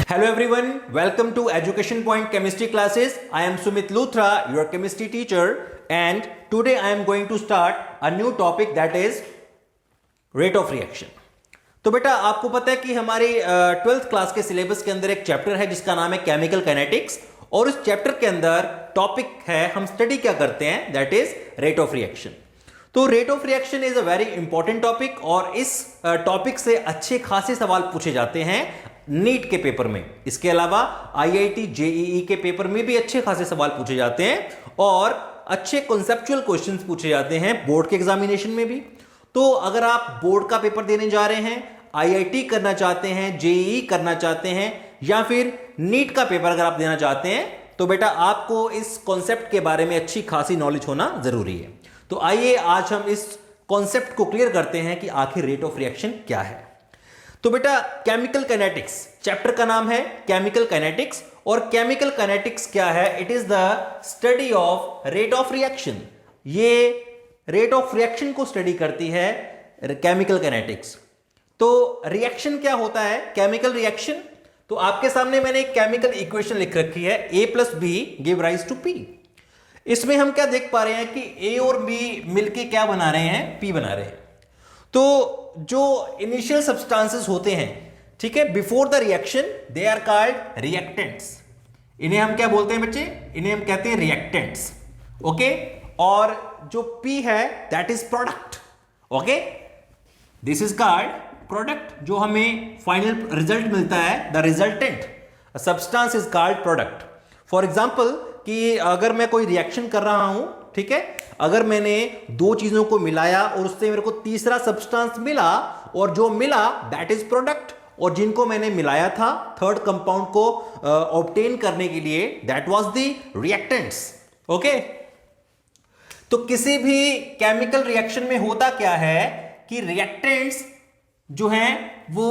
Hello everyone, welcome to Education Point Chemistry classes. I am Sumit Luthra, your chemistry teacher, and today I am going to start a new topic that is rate of reaction. तो बेटा आपको पता है कि हमारी 12th class के syllabus के अंदर एक चैप्टर है जिसका नाम है केमिकल काइनेटिक्स, और इस चैप्टर के अंदर टॉपिक है, हम स्टडी क्या करते हैं, that is rate of reaction. तो rate of reaction is a very important topic और इस टॉपिक से अच्छे खासे सवाल पूछे जाते हैं नीट के पेपर में. इसके अलावा आईआईटी जेईई के पेपर में भी अच्छे खासे सवाल पूछे जाते हैं और अच्छे कॉन्सेप्चुअल क्वेश्चंस पूछे जाते हैं बोर्ड के एग्जामिनेशन में भी. तो अगर आप बोर्ड का पेपर देने जा रहे हैं, आईआईटी करना चाहते हैं, जेईई करना चाहते हैं या फिर नीट का पेपर अगर आप देना चाहते हैं, तो बेटा आपको इस कॉन्सेप्ट के बारे में अच्छी खासी नॉलेज होना जरूरी है. तो आइए आज हम इस कॉन्सेप्ट को क्लियर करते हैं कि आखिर रेट ऑफ रिएक्शन क्या है. तो बेटा केमिकल काइनेटिक्स चैप्टर का नाम है केमिकल काइनेटिक्स, और केमिकल काइनेटिक्स क्या है? It is the study of rate of reaction. ये रेट ऑफ रिएक्शन को स्टडी करती है केमिकल काइनेटिक्स. तो रिएक्शन क्या होता है? Chemical reaction. तो आपके सामने मैंने एक केमिकल इक्वेशन लिख रखी है, A+B give rise to P. इसमें हम क्या देख पा रहे हैं कि A और B मिलके क्या बना रहे हैं? P बना रहे हैं. तो जो इनिशियल सब्सटेंसेस होते हैं, ठीक है, before the reaction they are called reactants. इन्हें हम क्या बोलते हैं बच्चे? इन्हें हम कहते हैं रिएक्टेंट्स. ओके. और जो P है that is product. Okay, this is called product. जो हमें फाइनल रिजल्ट मिलता है, the resultant substance is called product. For example कि अगर मैं कोई रिएक्शन कर रहा हूं, ठीक है, अगर मैंने दो चीजों को मिलाया और उससे मेरे को तीसरा सब्सटेंस मिला, और जो मिला दैट इज प्रोडक्ट, और जिनको मैंने मिलाया था थर्ड कंपाउंड को ऑब्टेन करने के लिए, that was the reactants. Okay. तो किसी भी केमिकल रिएक्शन में होता क्या है कि रिएक्टेंट्स जो हैं वो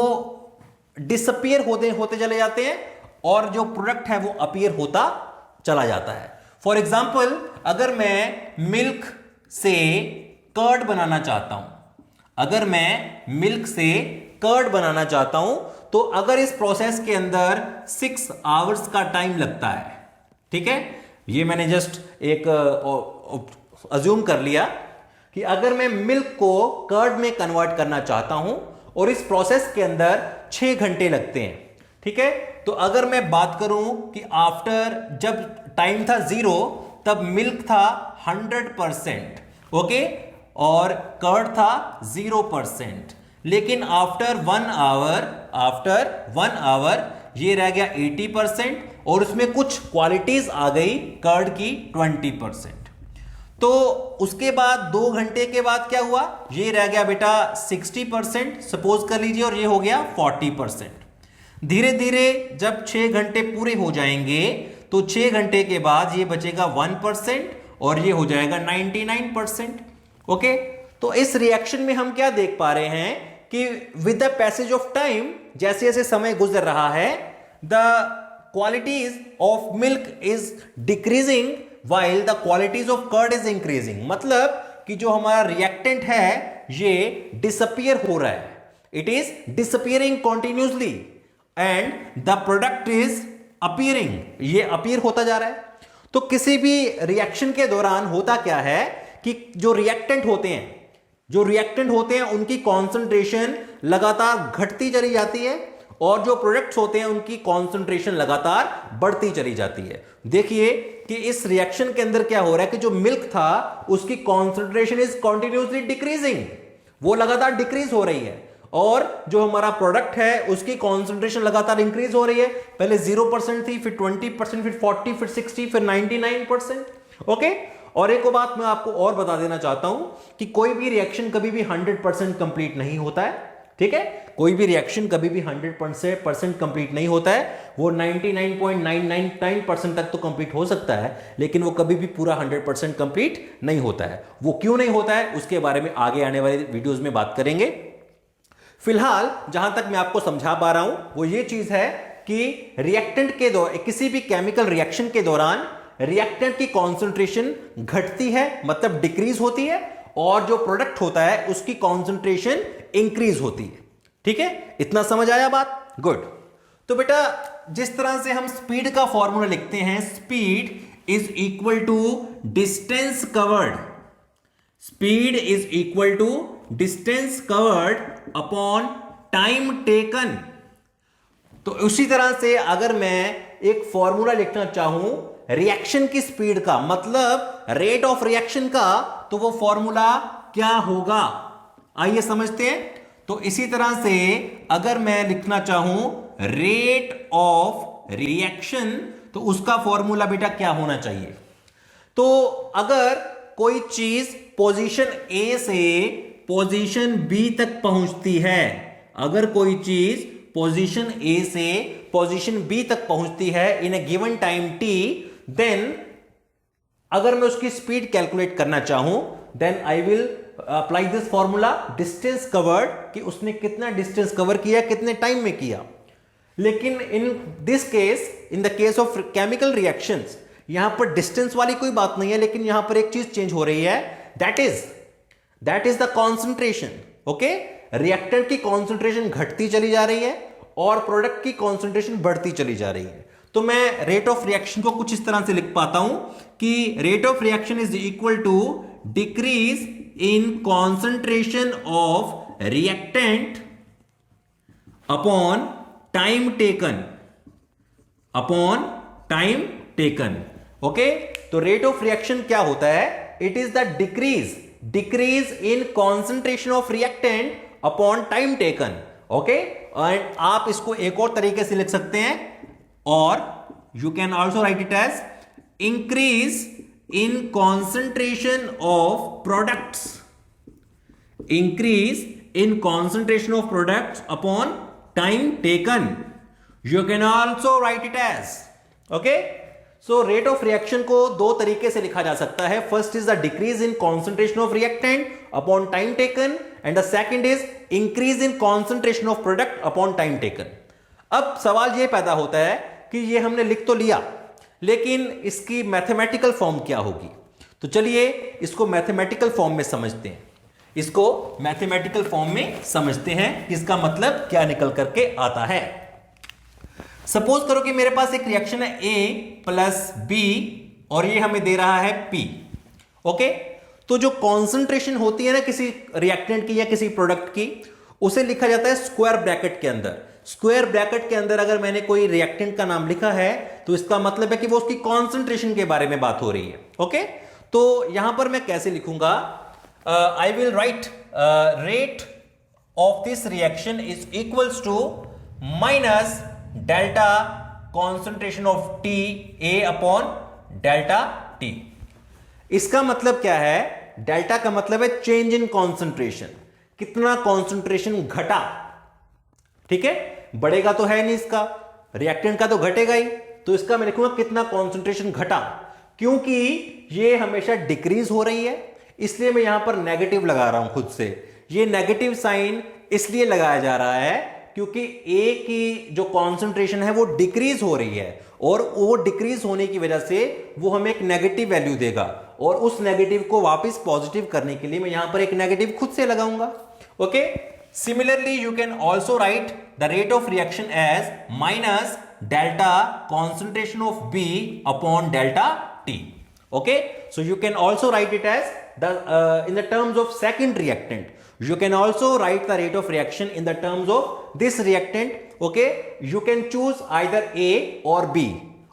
डिसअपीयर होते चले जाते हैं और जो प्रोडक्ट है वो अपीयर होता चला जाता है. फॉर एग्जाम्पल अगर मैं मिल्क से कर्ड बनाना चाहता हूं, अगर मैं मिल्क से कर्ड बनाना चाहता हूं, तो अगर इस प्रोसेस के अंदर 6 आवर्स का टाइम लगता है, ठीक है, ये मैंने जस्ट एक अज्यूम कर लिया कि अगर मैं मिल्क को कर्ड में कन्वर्ट करना चाहता हूं और इस प्रोसेस के अंदर 6 घंटे लगते हैं, ठीक है. तो अगर मैं बात करूं कि आफ्टर, जब टाइम था 0 तब मिल्क था 100%, ओके, और कर्ड था 0%. लेकिन आफ्टर 1 आवर ये रह गया 80% और उसमें कुछ क्वालिटीज आ गई कर्ड की 20%. तो उसके बाद 2 घंटे के बाद क्या हुआ? ये रह गया बेटा 60% सपोज कर लीजिए, और ये हो गया 40%. धीरे धीरे जब 6 घंटे पूरे हो जाएंगे तो 6 घंटे के बाद ये बचेगा 1% और ये हो जाएगा 99%. ओके. तो इस रिएक्शन में हम क्या देख पा रहे हैं कि with the passage of time, जैसे जैसे समय गुजर रहा है, the qualities of milk is decreasing while the qualities of curd is increasing. मतलब कि जो हमारा रिएक्टेंट है ये डिसअपीयर हो रहा है, it is disappearing continuously and the product is appearing. ये अपीयर होता जा रहा है. तो किसी भी रिएक्शन के दौरान होता क्या है कि जो रिएक्टेंट होते हैं उनकी कॉन्सेंट्रेशन लगातार घटती चली जाती है और जो प्रोडक्ट्स होते हैं उनकी कॉन्सेंट्रेशन लगातार बढ़ती चली जाती है. देखिए कि इस रिएक्शन के अंदर क्या हो रहा है कि जो मिल्क था उसकी कॉन्सेंट्रेशन इज कंटिन्यूअसली डिक्रीजिंग, वो लगातार डिक्रीज हो रही है, और जो हमारा प्रोडक्ट है उसकी कॉन्सेंट्रेशन लगातार इंक्रीज हो रही है. पहले 0% थी, फिर 20%, फिर 40%, फिर 60%, फिर 99%. ओके. और एक बात मैं आपको और बता देना चाहता हूं कि कोई भी रिएक्शन कभी भी 100% कंप्लीट नहीं होता है, ठीक है. कोई भी रिएक्शन कभी भी 100% कंप्लीट नहीं होता है. वो 99.999% तक तो कंप्लीट हो सकता है, लेकिन वो कभी भी पूरा 100% कंप्लीट नहीं होता है. वो क्यों नहीं होता है उसके बारे में आगे आने वाले वीडियोस में बात करेंगे. फिलहाल जहां तक मैं आपको समझा पा रहा हूं वो ये चीज है कि रिएक्टेंट के दौरान, किसी भी केमिकल रिएक्शन के दौरान रिएक्टेंट की कॉन्सेंट्रेशन घटती है, मतलब डिक्रीज होती है, और जो प्रोडक्ट होता है उसकी कॉन्सेंट्रेशन इंक्रीज होती है. ठीक है, इतना समझ आया बात? गुड. तो बेटा जिस तरह से हम स्पीड का फॉर्मूला लिखते हैं, speed is equal to distance covered, speed is equal to distance covered upon time taken. तो उसी तरह से अगर मैं एक फॉर्मूला लिखना चाहूं रिएक्शन की स्पीड का, मतलब रेट ऑफ रिएक्शन का, तो वो फॉर्मूला क्या होगा, आइए समझते हैं। तो इसी तरह से अगर मैं लिखना चाहूं रेट ऑफ रिएक्शन, तो उसका फॉर्मूला बेटा क्या होना चाहिए। तो अगर कोई चीज पोजीशन ए से पोजीशन बी तक पहुंचती है, अगर कोई चीज पोजीशन ए से पोजीशन बी तक पहुंचती है in a given time T, then अगर मैं उसकी स्पीड कैलकुलेट करना चाहूं, then I will apply this formula distance covered, कि उसने कितना डिस्टेंस कवर किया, कितने टाइम में किया। लेकिन in this case, in the case of chemical reactions, यहां पर डिस्टेंस वाली कोई बात नहीं है, लेकिन यहां पर एक चीज चेंज हो रही है, that is the concentration. Okay, reactant की कॉन्सेंट्रेशन घटती चली जा रही है और प्रोडक्ट की कॉन्सेंट्रेशन बढ़ती चली जा रही है। तो मैं रेट ऑफ रिएक्शन को कुछ इस तरह से लिख पाता हूं कि rate of reaction is equal to decrease in concentration of reactant upon time taken, upon time taken. Okay, तो रेट ऑफ रिएक्शन क्या होता है, it is the decrease in concentration of reactant upon time taken. Okay, and आप इसको एक और तरीके से लिख सकते हैं, और you can also write it as increase in concentration of products, increase in concentration of products upon time taken. You can also write it as, okay. So rate of reaction को दो तरीके से लिखा जा सकता है। First is the decrease in concentration of reactant upon time taken, and the second is increase in concentration of product upon time taken. अब सवाल यह पैदा होता है कि ये हमने लिख तो लिया, लेकिन इसकी मैथमेटिकल फॉर्म क्या होगी। तो चलिए इसको मैथमेटिकल फॉर्म में समझते हैं, इसको मैथमेटिकल फॉर्म में समझते हैं कि इसका मतलब क्या निकल करके आता है। सपोज करो कि मेरे पास एक रिएक्शन है A प्लस बी, और ये हमें दे रहा है P। ओके, तो जो कॉन्सेंट्रेशन होती है ना किसी रिएक्टेंट की या किसी प्रोडक्ट की, उसे लिखा जाता है स्क्वायर ब्रैकेट के अंदर। स्क्वायर ब्रैकेट के अंदर अगर मैंने कोई रिएक्टेंट का नाम लिखा है, तो इसका मतलब है कि वो उसकी कॉन्सेंट्रेशन के बारे में बात हो रही है। ओके, तो यहां पर मैं कैसे लिखूंगा, I will write rate of this reaction is equals to minus delta concentration of T A upon delta T. इसका मतलब क्या है, डेल्टा का मतलब है चेंज इन कॉन्सेंट्रेशन, कितना कॉन्सेंट्रेशन घटा। ठीक है, बढ़ेगा तो है नहीं, इसका रिएक्टेंट का तो घटेगा ही, तो इसका मैं लिखूंगा कितना कॉन्सेंट्रेशन घटा। क्योंकि ये हमेशा डिक्रीज हो रही है, इसलिए मैं यहां पर नेगेटिव लगा रहा हूं खुद से। ये नेगेटिव साइन इसलिए लगाया जा रहा है क्योंकि ए की जो कॉन्सेंट्रेशन है वो डिक्रीज हो रही है, और वो डिक्रीज होने की वजह से वो हमें एक नेगेटिव वैल्यू देगा, और उस नेगेटिव को वापस पॉजिटिव करने के लिए मैं यहां पर एक नेगेटिव खुद से लगाऊंगा। Okay, similarly you can also write the rate of reaction as minus delta concentration of B upon delta T. Okay, so you can also write it as in the terms of second reactant. You can also write the rate of reaction in the terms of this reactant. Okay, you can choose either A or B,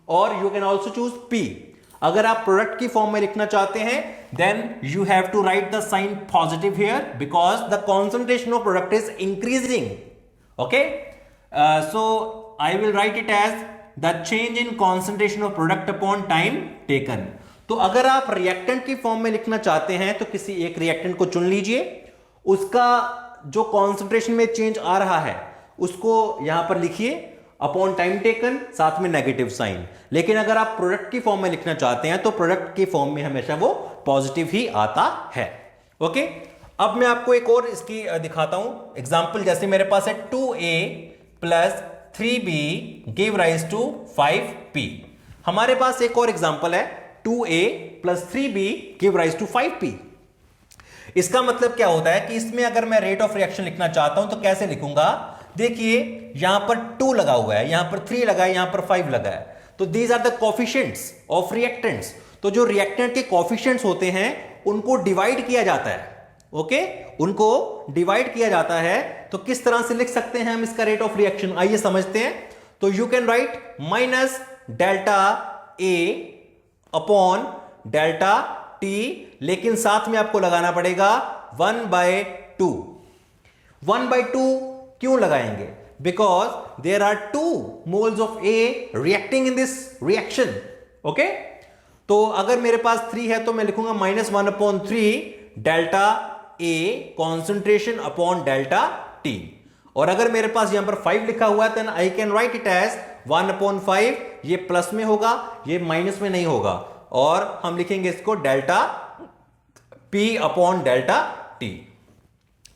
or you can also choose P. अगर आप product की form में लिखना चाहते हैं, then you have to write the sign positive here because the concentration of product is increasing. Okay, so I will write it as the change in concentration of product upon time taken. तो अगर आप reactant की form में लिखना चाहते हैं तो किसी एक रिएक्टेंट को चुन लीजिए, उसका जो कॉन्सेंट्रेशन में चेंज आ रहा है उसको यहां पर लिखिए अपॉन टाइम टेकन, साथ में नेगेटिव साइन। लेकिन अगर आप प्रोडक्ट की फॉर्म में लिखना चाहते हैं तो प्रोडक्ट की फॉर्म में हमेशा वो पॉजिटिव ही आता है। ओके, अब मैं आपको एक और इसकी दिखाता हूं एग्जांपल। जैसे मेरे पास है 2a plus 3b give rise to 5p। हमारे पास एक और एग्जांपल है 2a plus 3b give rise to 5p। इसका मतलब क्या होता है कि इसमें अगर मैं रेट ऑफ रिएक्शन लिखना चाहता हूं तो कैसे लिखूंगा देखिए यहां पर 2 लगा हुआ है, यहां पर 3 लगा है, यहां पर 5 लगा है, तो these are the coefficients of reactants. तो जो रिएक्टेंट के कोफिशिएंट्स होते हैं उनको डिवाइड किया जाता है, ओके, उनको डिवाइड किया जाता है। तो किस तरह से लिख सकते हैं हम इसका रेट ऑफ रिएक्शन, आइए समझते हैं। तो you can right minus delta A upon delta T, लेकिन साथ में आपको लगाना पड़ेगा 1/2। 1/2 क्यों लगाएंगे? Because there are 2 moles of A reacting in this reaction, okay. तो अगर मेरे पास 3 है तो मैं लिखूंगा -1/3 delta a concentration upon delta T. और अगर मेरे पास यहां पर 5 लिखा हुआ है, then I can write it as 1/5। ये प्लस में होगा, ये माइनस में नहीं होगा, और हम लिखेंगे इसको delta P upon delta T,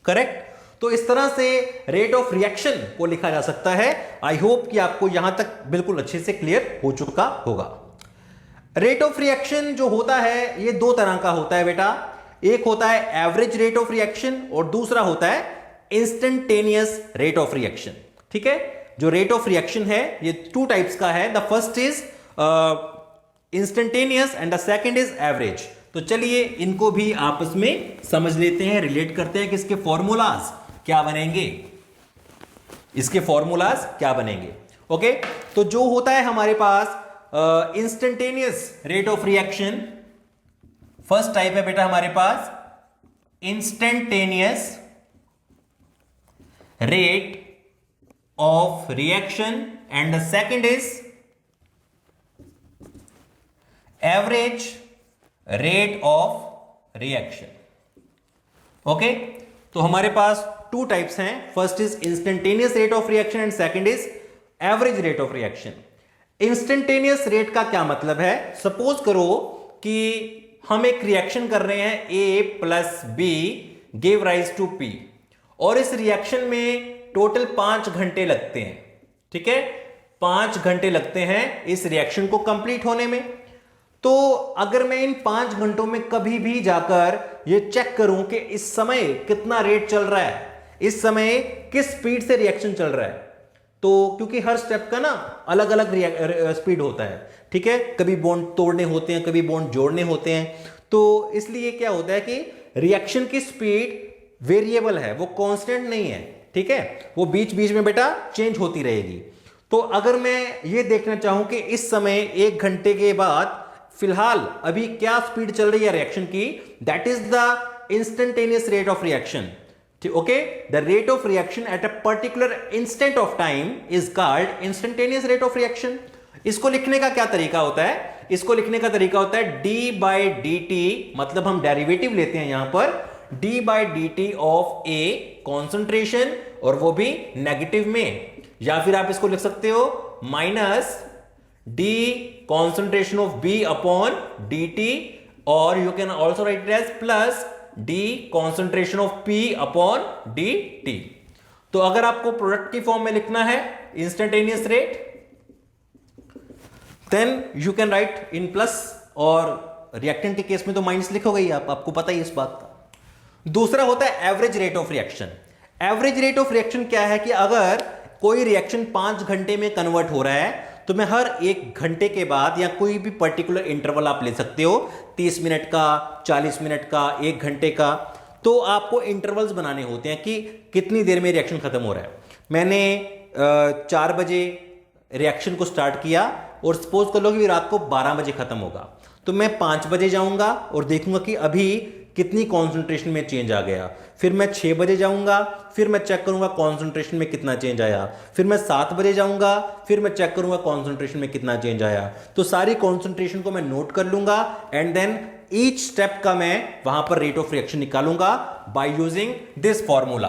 correct. तो इस तरह से रेट ऑफ रिएक्शन को लिखा जा सकता है। आई होप कि आपको यहां तक बिल्कुल अच्छे से क्लियर हो चुका होगा। रेट ऑफ रिएक्शन जो होता है ये 2 तरह का होता है बेटा। एक होता है एवरेज रेट ऑफ रिएक्शन और दूसरा होता है इंस्टेंटेनियस रेट ऑफ रिएक्शन, ठीक है। जो रेट ऑफ रिएक्शन है ये 2 टाइप्स का है। The first is instantaneous and the second is average. तो चलिए इनको भी आपस में समझ लेते हैं, रिलेट करते हैं कि इसके फॉर्मूलाज क्या बनेंगे, इसके फॉर्मूलाज क्या बनेंगे, ओके। तो जो होता है हमारे पास instantaneous rate of reaction, first type है बेटा हमारे पास instantaneous rate of reaction and the second is average rate of reaction, okay. तो हमारे पास 2 टाइप्स हैं, first is instantaneous rate of reaction and second is average rate of reaction. Instantaneous rate का क्या मतलब है? सपोज करो कि हम एक रिएक्शन कर रहे हैं A + B give rise to P, और इस रिएक्शन में टोटल 5 घंटे लगते हैं, ठीक है, 5 घंटे लगते हैं इस रिएक्शन को कंप्लीट होने में। तो अगर मैं इन 5 घंटों में कभी भी जाकर ये चेक करूं कि इस समय कितना रेट चल रहा है, इस समय किस स्पीड से रिएक्शन चल रहा है, तो क्योंकि हर स्टेप का ना अलग अलग स्पीड होता है, ठीक है, कभी बॉन्ड तोड़ने होते हैं, कभी बॉन्ड जोड़ने होते हैं, तो इसलिए क्या होता है कि रिएक्शन की स्पीड वेरिएबल है, वो कांस्टेंट नहीं है, ठीक है, वो बीच बीच में बेटा चेंज होती रहेगी। तो अगर मैं ये देखना चाहूं कि इस समय 1 घंटे के बाद फिलहाल अभी क्या स्पीड चल रही है रिएक्शन की, that is the instantaneous rate of reaction, okay. The rate of reaction at a particular instant of time is called instantaneous rate of reaction. इसको लिखने का क्या तरीका होता है? इसको लिखने का तरीका होता है d/dt, मतलब हम डेरिवेटिव लेते हैं यहां पर d/dt ऑफ ए कॉन्सेंट्रेशन, और वो भी नेगेटिव में, या फिर आप इसको लिख सकते हो minus d concentration of B upon dt, और you can also write it as plus d concentration of P upon dt। तो अगर आपको प्रोडक्ट की फॉर्म में लिखना है instantaneous rate, then you can write in plus, और रिएक्टेंट के केस में तो माइनस लिखोगे ही, आपको पता ही इस बात का। दूसरा होता है average rate of reaction. Average rate of reaction क्या है कि अगर कोई रिएक्शन 5 घंटे में कन्वर्ट हो रहा है, तो मैं हर 1 घंटे के बाद, या कोई भी पर्टिकुलर इंटरवल आप ले सकते हो, 30 मिनट का, 40 मिनट का, 1 घंटे का, तो आपको इंटरवल्स बनाने होते हैं कि कितनी देर में रिएक्शन खत्म हो रहा है। मैंने 4 बजे रिएक्शन को स्टार्ट किया, और सपोज कर लो कि रात को 12 बजे खत्म होगा, तो मैं 5 बजे जाऊंगा और देखूंगा कि अभी कितनी कॉन्सेंट्रेशन में चेंज आ गया। फिर मैं 6 बजे जाऊंगा, फिर मैं चेक करूंगा कॉन्सेंट्रेशन में कितना चेंज आया। फिर मैं 7 बजे जाऊंगा, फिर मैं चेक करूंगा कॉन्सेंट्रेशन में कितना चेंज आया। तो सारी कॉन्सेंट्रेशन को मैं नोट कर लूंगा, एंड देन ईच स्टेप का मैं वहां पर रेट ऑफ रिएक्शन निकालूंगा बाय यूजिंग दिस फॉर्मूला।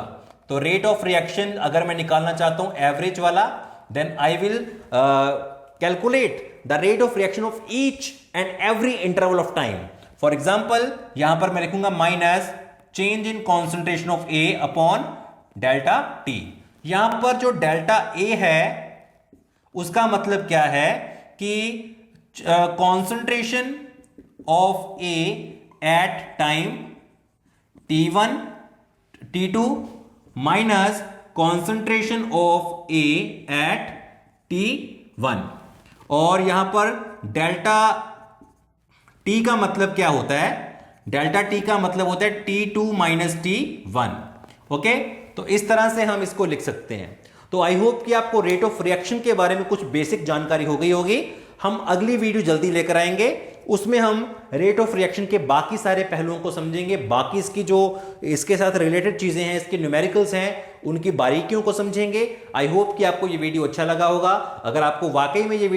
तो रेट ऑफ रिएक्शन अगर मैं निकालना चाहता हूं एवरेज वाला, then I will calculate the rate of reaction of each and every interval of time. For example यहां पर मैं लिखूंगा minus change in concentration of A upon delta T. यहां पर जो डेल्टा ए है उसका मतलब क्या है कि concentration of A at time t1 t2 minus concentration of A at T1। और यहां पर डेल्टा T का मतलब क्या होता है? डेल्टा T का मतलब होता है T2 माइनस T1। ओके, तो इस तरह से हम इसको लिख सकते हैं। तो आई होप कि आपको रेट ऑफ रिएक्शन के बारे में कुछ बेसिक जानकारी हो गई होगी। हम अगली वीडियो जल्दी लेकर आएंगे, उसमें हम रेट ऑफ रिएक्शन के बाकी सारे पहलुओं को समझेंगे, बाकी इसकी जो इसके साथ रिलेटेड चीजें हैं, इसके न्यूमेरिकल्स हैं, उनकी बारीकियों को समझेंगे। आई होप कि आपको ये वीडियो अच्छा लगा होगा। अगर आपको वाकई में ये